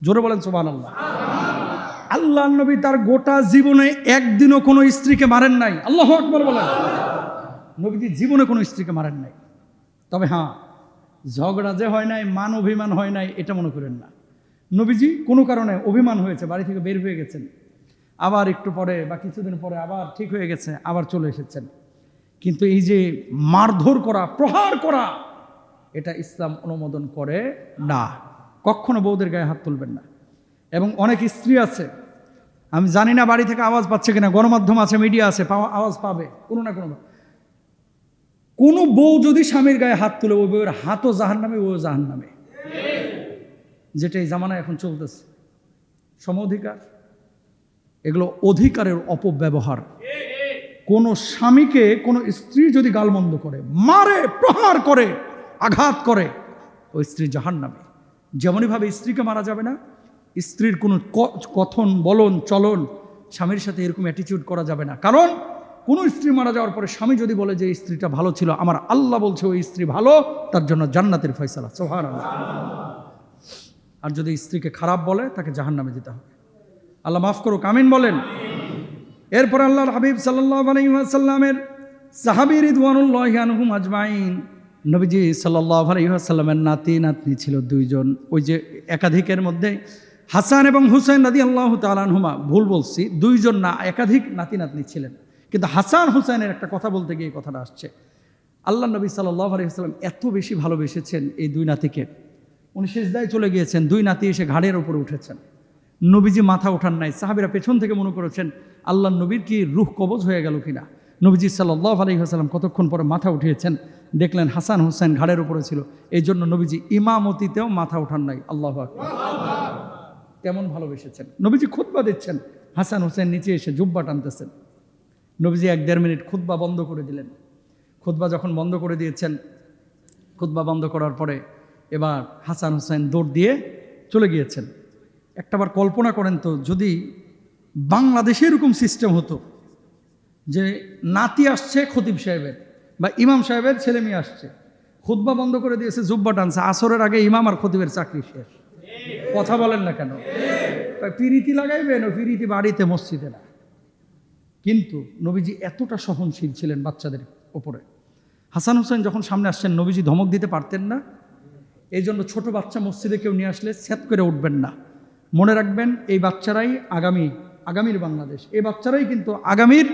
জোরে বলেন সুবহানাল্লাহ। আল্লাহর নবী তার গোটা জীবনে একদিনও কোনো স্ত্রীকে মারেন নাই। আল্লাহু আকবার বলেন। নবীজি জীবনে কোনো স্ত্রীকে মারেন নাই। তবে হ্যাঁ, ঝগড়া যে হয় নাই, মান অভিমান হয় নাই, এটা মনে করেন না। নবীজি কোনো কারণে অভিমান হয়েছে, বাড়ি থেকে বের হয়ে গেছেন, আবার একটু পরে বা কিছুদিন পরে আবার ঠিক হয়ে গেছে, আবার চলে এসেছেন। কিন্তু এই যে মারধর করা, প্রহার করা, এটা ইসলাম অনুমোদন করে না। কখনো বউদের গায়ে হাত তুলবেন না। এবং অনেক স্ত্রী আছে, আমি জানি না বাড়ি থেকে আওয়াজ পাচ্ছে কিনা, গণমাধ্যম আছে, মিডিয়া আছে, আওয়াজ পাবে কোনো না কোনো বউ যদি স্বামীর গায়ে হাত তুলে, ওই বউয়ের হাতও জাহান্নামে, ও জাহান্নামে। যেটা এই জামানায় এখন চলতেছে, সম অধিকার, এগুলো অধিকারের অপব্যবহার। কোন স্বামীকে কোনো স্ত্রী যদি গালমন্দ করে, মারে, প্রহার করে, আঘাত করে, ওই স্ত্রী জাহান্নামে। যেমনইভাবে স্ত্রীকে মারা যাবে না, স্ত্রীর কোনো কথন বলন চলন স্বামীর সাথে এরকম অ্যাটিটিউড করা যাবে না। কারণ কোনো স্ত্রী মারা যাওয়ার পরে স্বামী যদি বলে যে স্ত্রীটা ভালো ছিল, আমার আল্লাহ বলছে ওই স্ত্রী ভালো, তার জন্য জান্নাতের ফয়সালা, সুবহানাল্লাহ। আর যদি স্ত্রীকে খারাপ বলে, তাকে জাহান্নামে যেতে হবে। আল্লাহ মাফ করুক, আমিন বলেন। এরপর আল্লাহর হাবিব সাল্লাল্লাহু আলাইহি ওয়াসাল্লামের সাহাবী রিদওয়ানুল্লাহি আনহুম আজমাইন, নবীজি সাল্লাল্লাহু আলাইহি ওয়াসাল্লামের নাতি নাতনি ছিল দুইজন। ওই যে একাধিকের মধ্যে হাসান এবং হুসাইন রাদিয়াল্লাহু তাআলা আনহুমা, ভুল বলছি, দুইজন না, একাধিক নাতি নাতনি ছিলেন। কিন্তু হাসান হুসাইনের একটা কথা বলতে গিয়ে কথাটা আসছে। আল্লাহ নবী সাল্লাল্লাহু আলাইহি ওয়াসাল্লাম এত বেশি ভালোবেসেছেন এই দুই নাতিকে, উনি সিজদায় চলে গিয়েছেন, দুই নাতি এসে ঘাড়ের উপরে উঠেছেন, নবীজি মাথা ওঠান নাই। সাহাবীরা পেছন থেকে মনে করেছেন আল্লাহ নবীর কি রূহ কবজ হয়ে গেল কিনা। নবীজি সাল্লাল্লাহু আলাইহি ওয়াসাল্লাম কতক্ষণ পরে মাথা উঠিয়েছেন, দেখলেন হাসান হুসাইন ঘাড়ের উপরে ছিল। এই জন্য নবীজি ইমামতিতেও মাথা ওঠান নাই। আল্লাহু আকবার। কেমন ভালোবেসেছেন। নবীজি খুতবা দিচ্ছেন, হাসান হুসাইন নিচে এসে জুব্বা টানতেছেন। নবীজি 1-1.5 মিনিট খুতবা বন্ধ করে দিলেন। খুতবা যখন বন্ধ করে দিয়েছেন, খুতবা বন্ধ করার পরে এবার হাসান হুসাইন দৌড় দিয়ে চলে গিয়েছেন। একটাবার কল্পনা করেন তো, যদি বাংলাদেশে এরকম সিস্টেম হতো যে নাতি আসছে খতিব সাহেবের বা ইমাম সাহেবের ছেলে মেয়ে আসছে, খুতবা বন্ধ করে দিয়েছে, জুব্বা টানছে, আসরের আগে ইমাম আর খতিবের চাকরি শেষ। কথা বলেন না কেন? পিরিতি লাগাইবেন, ও পিরিতি বাড়িতে মসজিদে না। কিন্তু নবীজি এতটা সহনশীল ছিলেন বাচ্চাদের ওপরে। হাসান হুসাইন যখন সামনে আসছেন, নবীজি ধমক দিতে পারতেন না। এই জন্য ছোট বাচ্চা মসজিদে কেউ নিয়ে আসলে সেট করে উঠবেন না। মনে রাখবেন, এই বাচ্চারাই আগামীর বাংলাদেশ, এই বাচ্চারাই কিন্তু আগামীর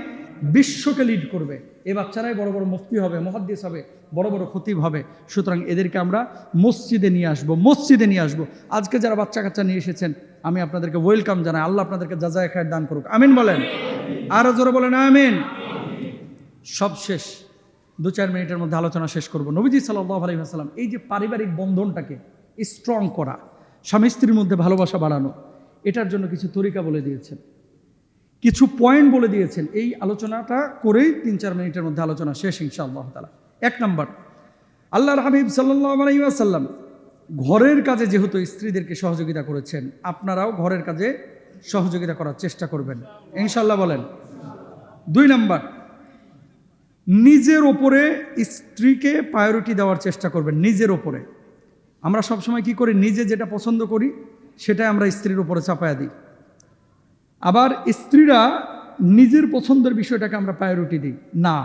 বিশ্বকে লিড করবে। এই বাচ্চারাই বড় বড় মুফতি হবে, মুহাদ্দিস হবে, বড় বড় খতিব হবে। সুতরাং এদেরকে আমরা মসজিদে নিয়ে আসবো। আজকে যারা বাচ্চা কাচ্চা নিয়ে এসেছেন, আমি আপনাদেরকে ওয়েলকাম জানাই। আল্লাহ আপনাদেরকে জাযায়ে খায়র দান করুক, আমিন বলেন। আরো জোরে বলেন আমিন। সব শেষ, 2-4 মিনিটের মধ্যে আলোচনা শেষ করব। নবীজি সাল্লাল্লাহু আলাইহি ওয়াসাল্লাম এই যে পারিবারিক বন্ধনটাকে স্ট্রং করা, স্বামী স্ত্রীর মধ্যে ভালোবাসা বাড়ানো, এটার জন্য কিছু তরিকা বলে দিয়েছেন, কিছু পয়েন্ট বলে দিয়েছেন। এই আলোচনাটা করেই 3-4 মিনিটের মধ্যে আলোচনা শেষ ইনশাআল্লাহ তাআলা। 1 নাম্বার, আল্লাহর হাবিব সাল্লাল্লাহু আলাইহি ওয়াসাল্লাম ঘরের কাজে যেহেতু স্ত্রীদেরকে সহযোগিতা করেছেন, আপনারাও ঘরের কাজে সহযোগিতা করার চেষ্টা করবেন ইনশাআল্লাহ বলেন। 2 নাম্বার, নিজের ওপরে স্ত্রীকে প্রায়োরিটি দেওয়ার চেষ্টা করবেন। নিজের ওপরে আমরা সবসময় কি করি, নিজে যেটা পছন্দ করি সেটাই আমরা স্ত্রীর উপরে চাপায়া দিই। আবার স্ত্রীরা নিজের পছন্দের বিষয়টাকে আমরা প্রায়োরিটি দিই না।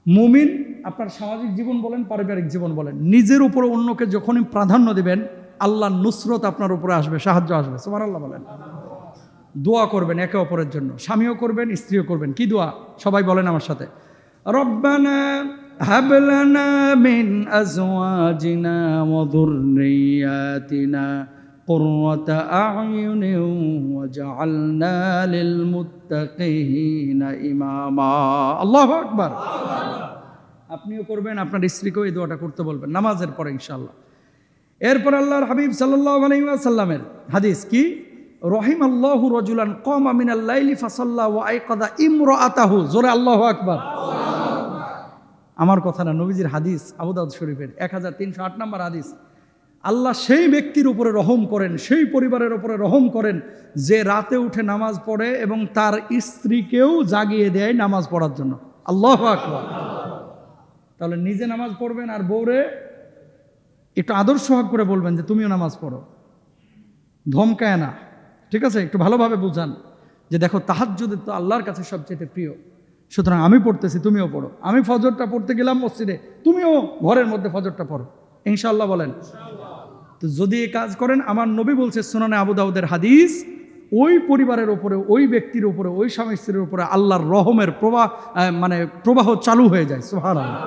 মুমিন, আপনার সামাজিক জীবন বলেন, পারিবারিক জীবন বলেন, নিজের উপরে অন্যকে যখনই প্রাধান্য দিবেন, আল্লাহর নুসরত আপনার উপরে আসবে, সাহায্য আসবে। সুবহানাল্লাহ বলেন। দোয়া করবেন একে অপরের জন্য, স্বামীও করবেন, স্ত্রীও করবেন। কি দোয়া? সবাই বলেন আমার সাথে, রব্বানা হাব লানা মিন আজওয়াজিনা ওয়া যুররিয়াতিনা কুররাতা আ'য়ুনিন ওয়াজআলনা লিল মুত্তাকিনা ইমামা। আল্লাহু আকবার। আপনিও করবেন, আপনার স্ত্রীকেও এই দোয়াটা করতে বলবেন নামাজের পরে ইনশাআল্লাহ। এরপর আল্লাহর হাবিব সাল্লাল্লাহু আলাইহি ওয়াসাল্লামের হাদিস কি, রহিমাল্লাহু রাজুলান কামা মিনাল লাইলি ফাসাল্লা ওয়া আইকাযা ইমরাআতাহু। জোরে আল্লাহু আকবার। আমার কথা না, নবীজির হাদিস, আবু দাউদ শরীফের 1308 নম্বর হাদিস। আল্লাহ সেই ব্যক্তির উপরে রহম করেন, সেই পরিবারের উপরে রহম করেন যে রাতে উঠে নামাজ পড়ে এবং তার স্ত্রীকেও জাগিয়ে দেয় নামাজ পড়ার জন্য। আল্লাহু আকবার। তাহলে নিজে নামাজ পড়বেন আর বউরে একটু আদর সোহাগ করে বলবেন যে তুমিও নামাজ পড়ো। ধমকায় না, ঠিক আছে? একটু ভালোভাবে বুঝান যে দেখো তাহাজ্জুদ তো আল্লাহর কাছে সবচেয়ে প্রিয়, সুতরাং আমি পড়তেছি তুমিও পড়ো, আমি ফজরটা পড়তে গেলাম মসজিদে, তুমিও ঘরের মধ্যে ফজরটা পড়ো, ইনশাআল্লাহ বলেন। তো যদি এই কাজ করেন, আমার নবী বলছে সুনানে আবু দাউদের হাদিস, ওই পরিবারের উপরে, ওই ব্যক্তির উপরে, ওই স্বামী স্ত্রীর উপরে আল্লাহর রহমের প্রবাহ চালু হয়ে যায়। সুবহানাল্লাহ।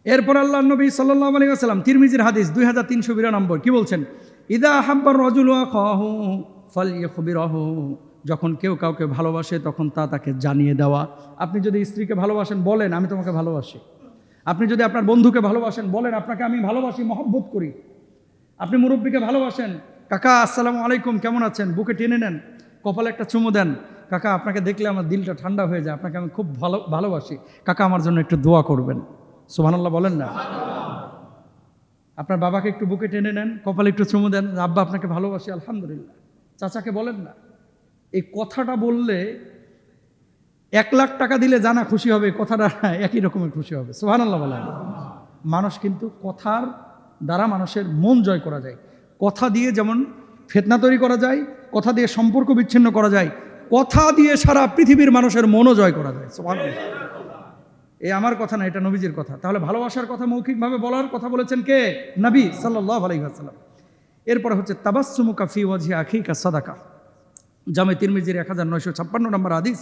এরপর আল্লাহর নবী সাল্লাল্লাহু আলাইহি ওয়াসাল্লাম, তিরমিজির হাদিস 2392 কি বলছেন? ইদা হাব্বার রাজুলু আখাহু ফালইখবিরহু, যখন কেউ কাউকে ভালোবাসে তখন তাকে জানিয়ে দেওয়া। আপনি যদি স্ত্রীকে ভালোবাসেন বলেন আমি তোমাকে ভালোবাসি। আপনি যদি আপনার বন্ধুকে ভালোবাসেন বলেন আপনাকে আমি ভালোবাসি, মহব্বত করি। আপনি মুরব্বীকে ভালোবাসেন, কাকা আসসালামু আলাইকুম কেমন আছেন, বুকে টেনে নেন, কপালে একটা চুমু দেন, কাকা আপনাকে দেখলে আমার দিলটা ঠান্ডা হয়ে যায়, আপনাকে আমি খুব ভালোবাসি, কাকা আমার জন্য একটু দোয়া করবেন। সুবহানাল্লাহ বলেন না? আপনার বাবাকে একটু বুকে টেনে নেন, কপালে একটু চুমু দেন, আব্বা আপনাকে ভালোবাসি আলহামদুলিল্লাহ। চাচাকে বলেন না? এই কথাটা বললে 1 লাখ টাকা দিলে জানা খুশি হবে, কথাটা একই রকমের খুশি হবে। সুবহানাল্লাহ বলেন। মানুষ কিন্তু কথার দ্বারা মানুষের মন জয় করা যায়। কথা দিয়ে যেমন ফিতনা তৈরি করা যায়, কথা দিয়ে সম্পর্ক বিচ্ছিন্ন করা যায়, কথা দিয়ে সারা পৃথিবীর মানুষের মনও জয় করা যায়। সুবহানাল্লাহ। এই আমার কথা না, এটা নবীজির কথা। তাহলে ভালোবাসার কথা মৌখিকভাবে বলার কথা বলেছেন কে? নবী সাল্লাল্লাহু আলাইহি ওয়াসাল্লাম। এরপর হচ্ছে তাবাসসুমুকা ফি ওয়াজহি আখিকা সাদাকা, জামে তিরমিজির 1956 নম্বর হাদিস।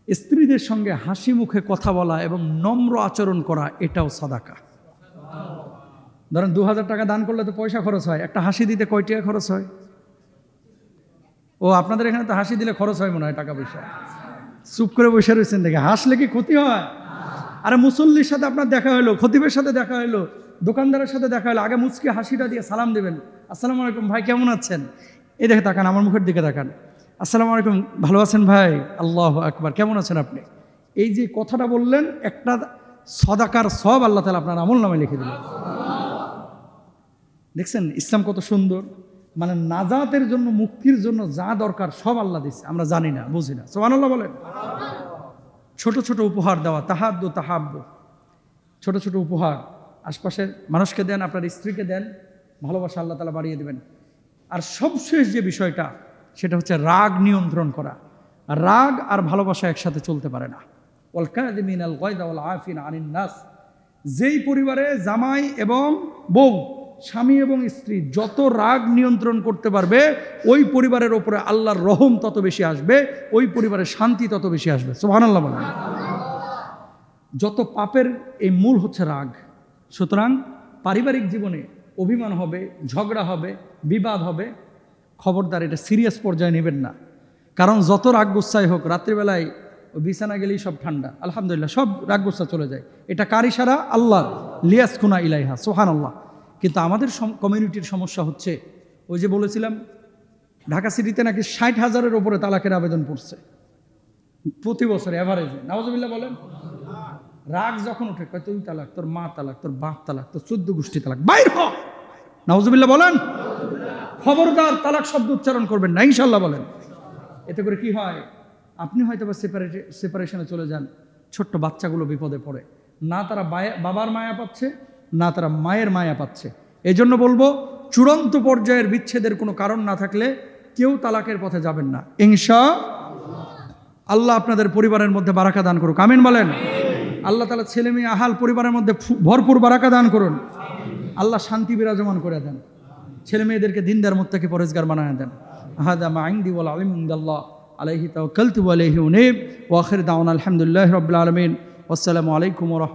স্ত্রীদের সঙ্গে হাসি মুখে কথা বলা এবং নম্র আচরণ করা এটাও সাদাকা। ধরেন 2000 টাকা দান করলে তো পয়সা খরচ হয়, একটা হাসি দিতে কয় টাকা খরচ হয়? ও আপনাদের এখানে তো হাসি দিলে খরচ হয় মনে হয় টাকা পয়সা। চুপ করে বসে রয়েছেন দেখে, হাসলে কি ক্ষতি হয়? আরে মুসল্লির সাথে আপনার দেখা হলো, খতিবের সাথে দেখা হলো, দোকানদারের সাথে দেখা হলো, আগে মুচকে হাসিটা দিয়ে সালাম দেবেন, আসসালামু আলাইকুম ভাই কেমন আছেন, এই দেখে তাকান, আমার মুখের দিকে তাকান, আসসালামু আলাইকুম ভালো আছেন ভাই, আল্লাহু আকবার কেমন আছেন আপনি। এই যে কথাটা বললেন, একটা সদাকার সব আল্লাহ তাআলা আপনার আমল নামে লিখে দিলেন। দেখছেন ইসলাম কত সুন্দর, মানে নাজাতের জন্য, মুক্তির জন্য যা দরকার সব আল্লাহ দিচ্ছে, আমরা জানি না, বুঝি না। সুবহানাল্লাহ বলেন। ছোট ছোট উপহার দেওয়া, তাহাদ্দু তাহাব্বু, ছোট ছোট উপহার আশপাশের মানুষকে দেন, আপনার স্ত্রীকে দেন, ভালোবাসা আল্লাহ তাআলা বাড়িয়ে দেবেন। আর সবশেষ যে বিষয়টা, সেটা হচ্ছে রাগ নিয়ন্ত্রণ করা। রাগ আর ভালোবাসা একসাথে চলতে পারে না। ওয়াল কাযিমিনাল গায়যা ওয়াল আফিনা আনিন নাস, যেই পরিবারে জামাই এবং বউ, স্বামী এবং স্ত্রী যত রাগ নিয়ন্ত্রণ করতে পারবে, ওই পরিবারের ওপরে আল্লাহর রহম তত বেশি আসবে, ওই পরিবারের শান্তি তত বেশি আসবে। সুবহানাল্লাহ বলেন। যত পাপের এই মূল হচ্ছে রাগ। সুতরাং পারিবারিক জীবনে অভিমান হবে, ঝগড়া হবে, বিবাদ হবে, খবরদার এটা সিরিয়াস পর্যায়ে নেবেন না। কারণ যত রাগ গুচ্ছাই হোক, রাত্রিবেলায় বিছানা গেলেই সব ঠান্ডা, আলহামদুলিল্লাহ সব রাগ গুচ্ছা চলে যায়। এটা কার ইশারা? আল্লাহ। লিয়াসকুনা ইলাইহা, সুবহানাল্লাহ। কিন্তু আমাদের কমিউনিটির সমস্যা হচ্ছে, ওই যে বলেছিলাম ঢাকা সিটিতে নাকি 60,000-এর উপরে তালাকের আবেদন পড়ছে প্রতি বছর এভারেজে। নাউজুবিল্লাহ বলেন। রাগ যখন উঠে কয় তুই তালাক, তোর মা তালাক, তোর বাপ তালাক, তোর 14 গোষ্ঠী তালাক, বাইর হ। নাউজুবিল্লাহ বলেন। খবরদার তালাক শব্দ উচ্চারণ করবেন না, ইনশাআল্লাহ বলেন। এতে করে কি হয়? আপনি হয়তো বা সেপারেশনে চলে যান, ছোট্ট বাচ্চাগুলো বিপদে পড়ে, না তারা বাবার মায়া পাচ্ছে, না তারা মায়ের মায়া পাচ্ছে। এই জন্য বলবো, চূড়ান্ত পর্যায়ের বিচ্ছেদের কোনো কারণ না থাকলে কেউ তালাকের পথে যাবেন না। ইনশাআল্লাহ আপনাদের পরিবারের মধ্যে বারাকা দান করুক, আমিন বলেন। আল্লাহ তাআলা ছেলে মেয়ে আহাল পরিবারের মধ্যে ভরপুর বারাকা দান করুন। আল্লাহ শান্তি বিরাজমান করে দেন, ছেলে মেয়েদেরকে দিনদার মুত্তাকি পরেজগার বানায় দেন। হাদা মা ইনদি ওয়াল ইলমু ইনদাল্লাহ আলাইহি তাওয়াক্কালতু ওয়া আলাইহি উনীব ওয়া আখির দাওয়ানা আলহামদুলিল্লাহি রাব্বিল আলামিন। আসসালামু আলাইকুম ওয়া রাহমাতুল্লাহ।